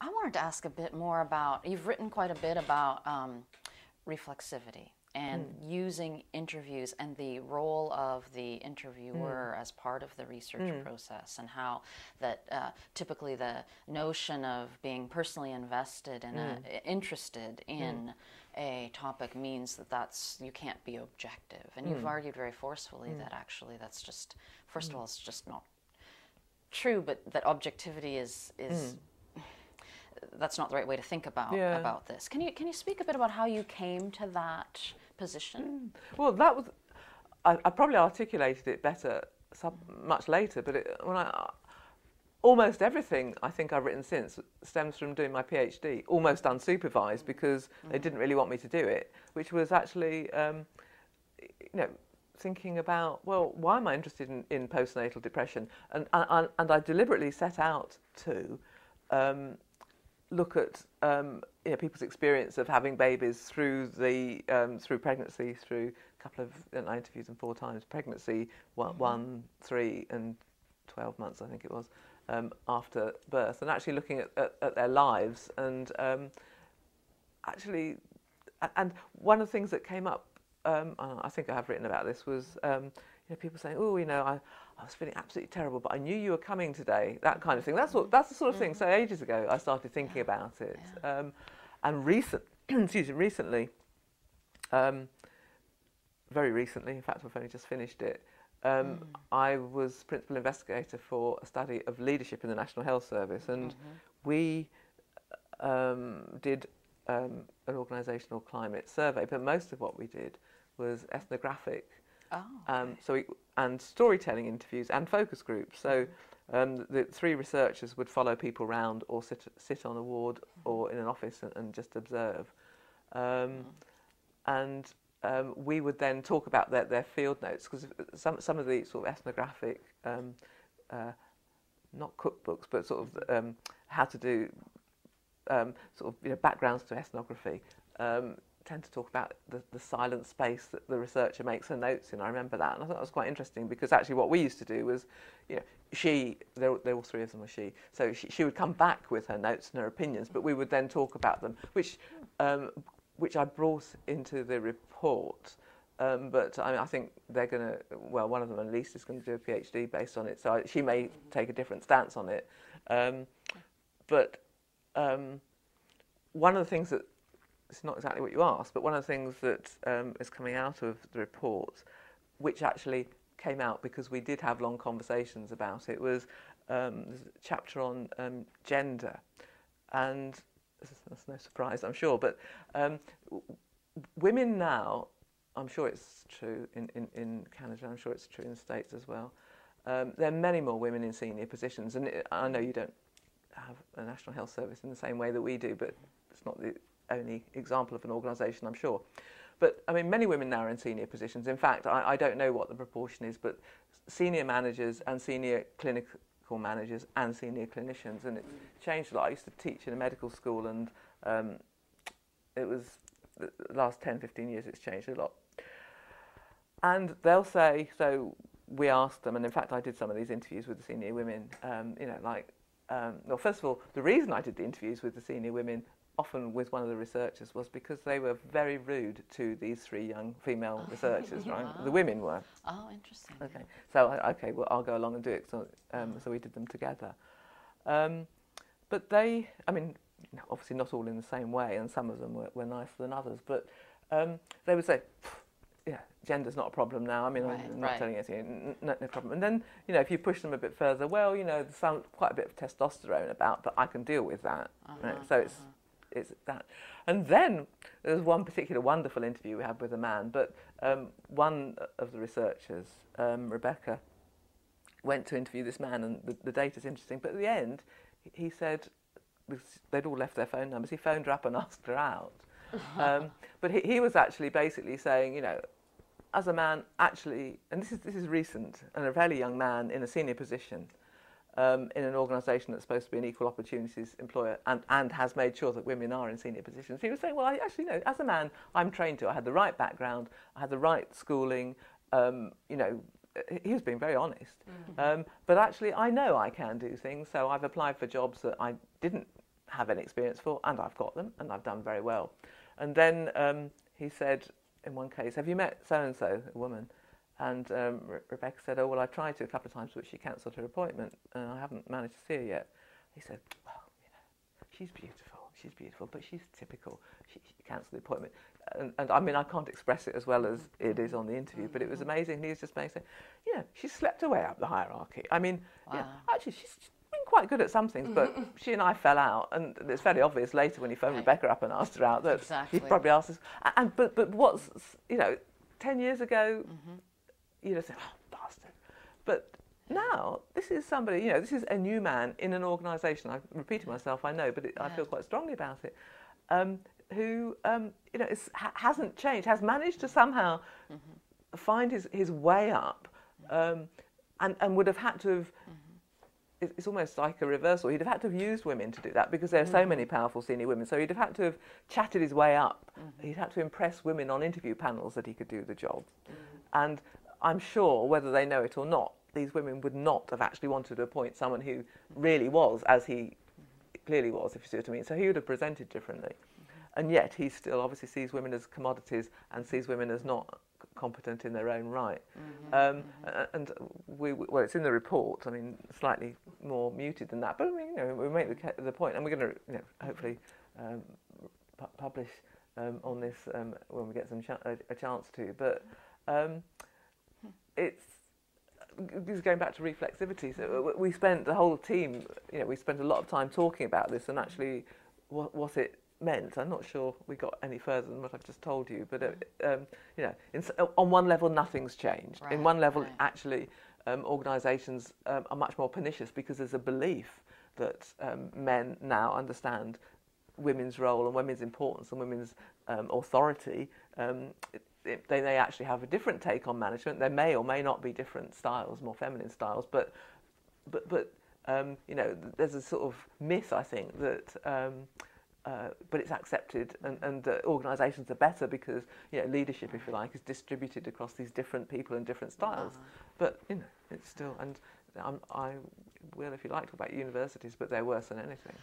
I wanted to ask a bit more about, you've written quite a bit about reflexivity and using interviews and the role of the interviewer as part of the research process, and how that typically the notion of being personally invested and interested in a topic means that you can't be objective. And you've argued very forcefully that actually that's just, first of all, it's just not true, but that objectivity is that's not the right way to think about this. Can you speak a bit about how you came to that position? Well, that was, I probably articulated it better much later, but almost everything I think I've written since stems from doing my PhD, almost unsupervised, because they didn't really want me to do it, which was actually, thinking about, well, why am I interested in postnatal depression? And I deliberately set out to look at people's experience of having babies through pregnancy, through a couple of I interviewed them 4 times, pregnancy, 1, 3 and 12 months I think it was, after birth, and actually looking at their lives, and and one of the things that came up, I think I have written about this, was people saying, oh, I was feeling absolutely terrible, but I knew you were coming today, that kind of thing. That's the sort of thing. So ages ago I started thinking about it. And recently, very recently, in fact I've only just finished it, I was principal investigator for a study of leadership in the National Health Service, and we did an organisational climate survey, but most of what we did was ethnographic. And storytelling interviews and focus groups. So the 3 researchers would follow people around or sit on a ward or in an office and just observe. And we would then talk about their field notes, because some of the sort of ethnographic, not cookbooks, but sort of how to do backgrounds to ethnography, tend to talk about the silent space that the researcher makes her notes in. I remember that, and I thought that was quite interesting, because actually what we used to do was, they all 3 of them were she, so she would come back with her notes and her opinions, but we would then talk about them, which I brought into the report. But I think they're going to, well, one of them at least is going to do a PhD based on it, so she may take a different stance on it. But one of the things that, it's not exactly what you asked, but one of the things that is coming out of the report, which actually came out because we did have long conversations about it, was there's a chapter on gender. And that's no surprise, I'm sure, but women now, I'm sure it's true in Canada, I'm sure it's true in the States as well, there are many more women in senior positions, and I know you don't have a National Health Service in the same way that we do, but it's not the only example of an organisation, I'm sure. But I mean, many women now are in senior positions. In fact, I don't know what the proportion is, but senior managers and senior clinical managers and senior clinicians, and it's changed a lot. I used to teach in a medical school, and it was the last 10, 15 years it's changed a lot. And they'll say, so we asked them, and in fact I did some of these interviews with the senior women, well, first of all, the reason I did the interviews with the senior women, often with one of the researchers, was because they were very rude to these 3 young female researchers, right? Wow. The women were. Oh, interesting. Okay, so well, I'll go along and do it. So we did them together. But they, I mean, obviously not all in the same way, and some of them were nicer than others. But they would say, yeah, gender's not a problem now. I mean, I'm not telling you anything, no problem. And then, if you push them a bit further, well, there's quite a bit of testosterone about, but I can deal with that. Right? So it's that. And then there's one particular wonderful interview we had with a man, but one of the researchers, Rebecca, went to interview this man, and the data's interesting, but at the end he said, they'd all left their phone numbers, he phoned her up and asked her out. But he was actually basically saying, as a man, actually, and this is recent, and a fairly young man in a senior position, in an organisation that's supposed to be an equal opportunities employer, and has made sure that women are in senior positions. He was saying, well, I actually know, as a man, I'm trained to. I had the right background, I had the right schooling. He was being very honest. But actually, I know I can do things, so I've applied for jobs that I didn't have any experience for, and I've got them, and I've done very well. And then he said, in one case, have you met so-and-so, a woman? And Rebecca said, oh, well, I tried to a couple of times, but she cancelled her appointment, and I haven't managed to see her yet. He said, well, she's beautiful, but she's typical. She cancelled the appointment. And I mean, I can't express it as well as it is on the interview, but it was amazing. He was just saying, she slept her way up the hierarchy. I mean, actually, she's been quite good at some things, but she and I fell out, and it's fairly obvious later when he phoned Rebecca up and asked her out that he probably asked us. But what's 10 years ago, you'd have said, oh, bastard. But now, this is somebody, this is a new man in an organisation. I've repeated myself, I know, but I feel quite strongly about it. Who hasn't changed, has managed to somehow find his way up, and would have had to have. It's almost like a reversal. He'd have had to have used women to do that because there are so many powerful senior women. So he'd have had to have chatted his way up. He'd had to impress women on interview panels that he could do the job. And I'm sure, whether they know it or not, these women would not have actually wanted to appoint someone who really was, as he clearly was, if you see what I mean. So he would have presented differently. And yet he still obviously sees women as commodities and sees women as not competent in their own right. And well, it's in the report. I mean, slightly more muted than that, but I mean, we make the point, and we're going to hopefully publish on this when we get a chance to. But this is going back to reflexivity. So we spent the whole team. We spent a lot of time talking about this and actually what it meant. I'm not sure we got any further than what I've just told you, but on one level nothing's changed. In one level, actually, organisations are much more pernicious because there's a belief that men now understand women's role and women's importance and women's authority. They may actually have a different take on management. There may or may not be different styles, more feminine styles, but there's a sort of myth, I think, that. But it's accepted, and organisations are better because leadership, if you like, is distributed across these different people and different styles. But it's still, and I will, if you like, talk about universities, but they're worse than anything.